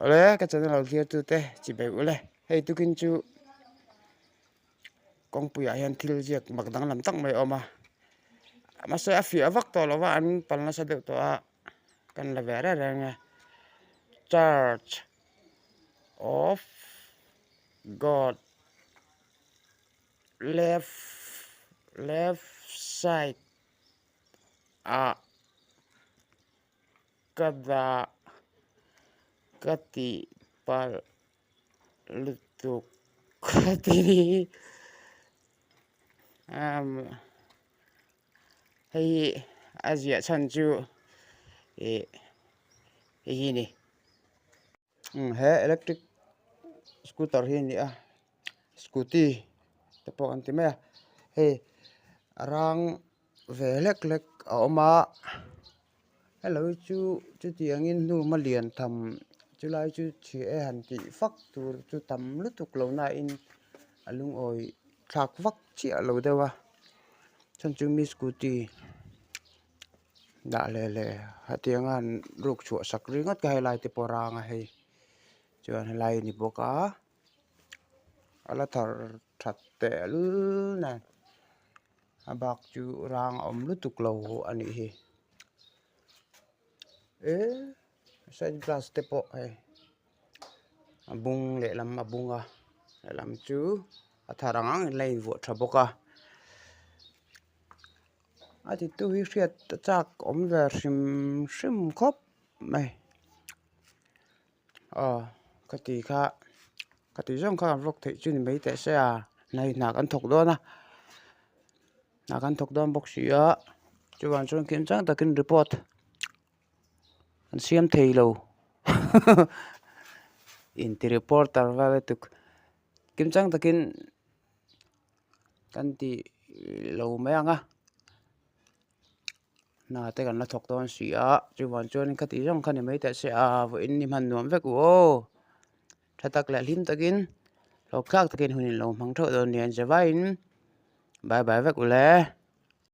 Ole cái channel kia tu te chỉ bé ole hey tu kin chu kong puya hian thil jiak mak dang lam tak mai oma ma se a fi avak to lova an palna sa de to a kan la vera ranga Church of God left side a kada kati pal lutuk kati hay Asia chan chu e hi ni he electric scooter hi ni a scooty te po an ti me he rang ve lek lek a oma hello chu tiangin nu ma lian tham chu lai chu chi e han ti fak tur chu tam lutuk lo na in alung oi thak vak chi lo dewa chan chu mi scooty da le hatiangan ruk chu sak ringot ka helai te poranga hei chuan helai ni boka ala thar that te lu na abak chu rang om lutuk lo ani hi side glass te po hei abung le lam abunga lam chu atharang lai vo tha boka ati tu hi riat chak om ver sim khop mai kati jong kha vlog thei chu ni mai te se a nai na kan thok do na kan thok don box ya chuan chuan kim chang takin report an siam thei lo in ti reporter va tuk kim chang takin kan ti lo mai anga na te kan la thok don sia chuan chuan kati jong kha ni mai te se a vo in ni man nuam vek o thatak la lim takin lo khak takin hunin lo mang tho don nian jawain bye bye vek ule